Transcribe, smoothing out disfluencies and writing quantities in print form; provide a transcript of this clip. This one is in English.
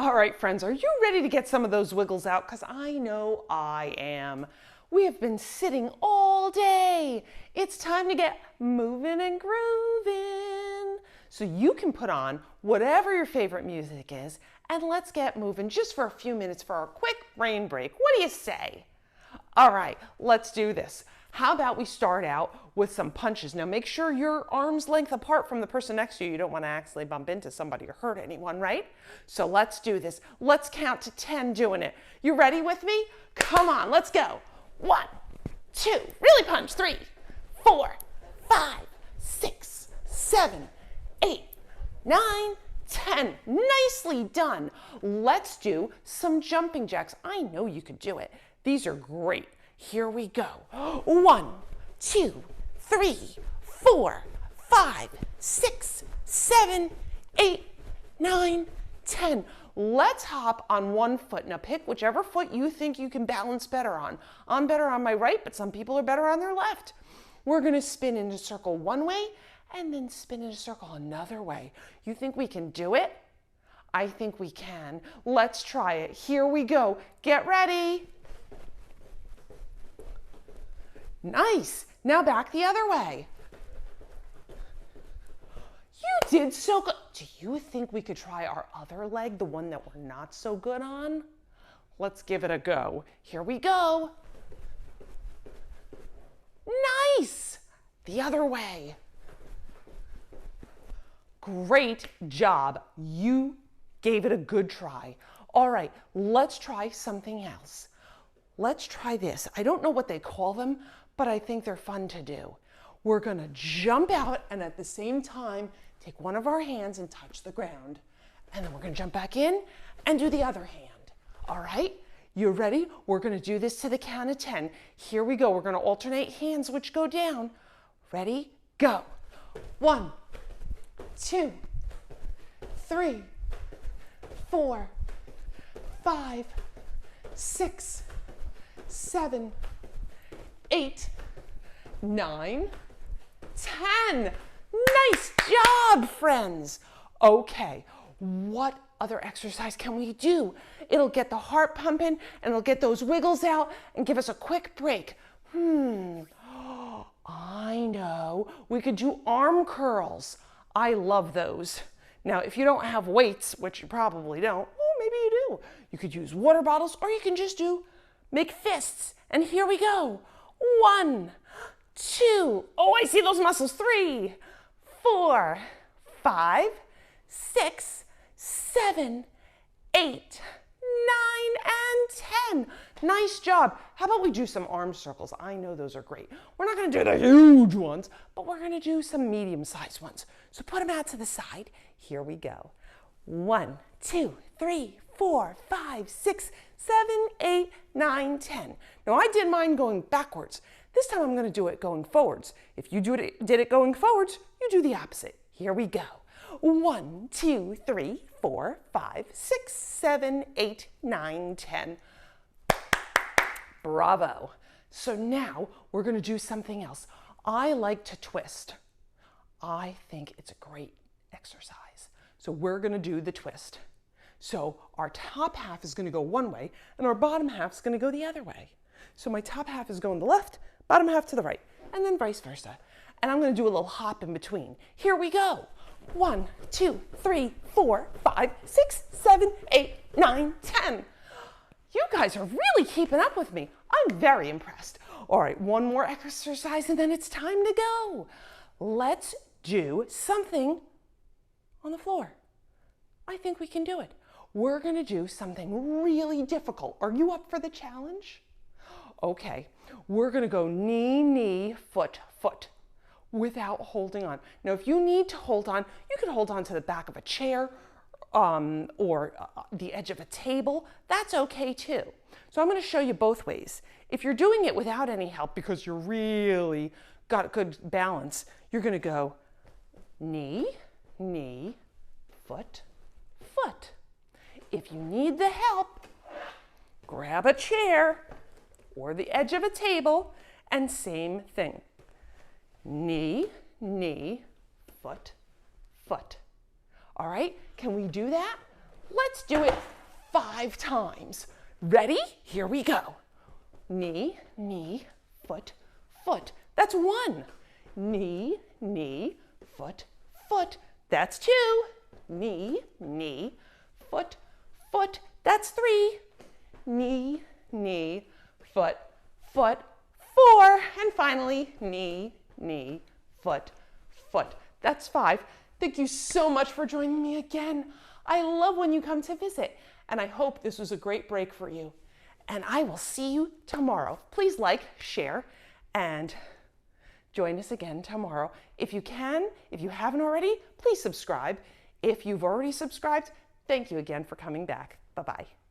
All right, friends, are you ready to get some of those wiggles out? Because I know I am. We have been sitting all day. It's time to get moving and grooving. So you can put on whatever your favorite music is, and let's get moving just for a few minutes for our quick brain break. What do you say? All right, let's do this. How about we start out with some punches? Now make sure you're arm's length apart from the person next to you. You don't want to accidentally bump into somebody or hurt anyone, right? So let's do this. Let's count to 10 doing it. You ready with me? Come on, let's go. 1, 2, really punch. 3, 4, 5, 6, 7, 8, 9, 10. Nicely done. Let's do some jumping jacks. I know you could do it. These are great. Here we go. 1, 2, 3, 4, 5, 6, 7, 8, 9, 10. Let's hop on one foot. Now pick whichever foot you think you can balance better on. I'm better on my right, but some people are better on their left. We're going to spin in a circle one way and then spin in a circle another way. You think we can do it? I think we can. Let's try it. Here we go. Get ready. Nice. Now back the other way. You did so good. Do you think we could try our other leg, the one that we're not so good on? Let's give it a go. Here we go. Nice. The other way. Great job. You gave it a good try. All right, let's try something else. Let's try this. I don't know what they call them, but I think they're fun to do. We're gonna jump out and at the same time, take one of our hands and touch the ground. And then we're gonna jump back in and do the other hand. All right, you ready? We're gonna do this to the count of 10. Here we go. We're gonna alternate hands which go down. Ready, go. 1, 2, 3, 4, 5, 6, 7, 8, 9, 10. Nice job, friends. Okay, what other exercise can we do? It'll get the heart pumping and it'll get those wiggles out and give us a quick break. I know. We could do arm curls. I love those. Now, if you don't have weights, which you probably don't, well, maybe you do. You could use water bottles or you can just make fists. And here we go. 1, 2, oh, I see those muscles. 3, 4, 5, 6, 7, 8, 9, and 10. Nice job. How about we do some arm circles? I know those are great. We're not going to do the huge ones, but we're going to do some medium-sized ones. So put them out to the side. Here we go. 1, 2, 3, 4, 5, 6, 7, 8, 9, 10. Now I did mine going backwards. This time I'm going to do it going forwards. If you did it going forwards, you do the opposite. Here we go. 1, 2, 3, 4, 5, 6, 7, 8, 9, 10. Bravo. So now we're going to do something else. I like to twist. I think it's a great exercise. So we're going to do the twist. So our top half is going to go one way and our bottom half is going to go the other way. So my top half is going to the left, bottom half to the right, and then vice versa. And I'm going to do a little hop in between. Here we go. 1, 2, 3, 4, 5, 6, 7, 8, 9, 10. You guys are really keeping up with me. I'm very impressed. All right, one more exercise and then it's time to go. Let's do something on the floor. I think we can do it. We're going to do something really difficult. Are you up for the challenge? Okay, we're going to go knee, knee, foot, foot without holding on. Now, if you need to hold on, you can hold on to the back of a chair or the edge of a table. That's okay too. So I'm going to show you both ways. If you're doing it without any help because you're really got good balance, you're going to go knee, knee, foot, foot. If you need the help, grab a chair or the edge of a table and same thing. Knee, knee, foot, foot. All right, can we do that? let's do it 5 times. Ready? Here we go. Knee, knee, foot, foot. That's 1. Knee, knee, foot, foot. That's 2. Knee, knee, foot, foot. That's 3. Knee, knee, foot, foot. 4. And finally, knee, knee, foot, foot. That's 5. Thank you so much for joining me again. I love when you come to visit, and I hope this was a great break for you. And I will see you tomorrow. Please like, share, and join us again tomorrow. If you can, if you haven't already, please subscribe. If you've already subscribed, thank you again for coming back. Bye-bye.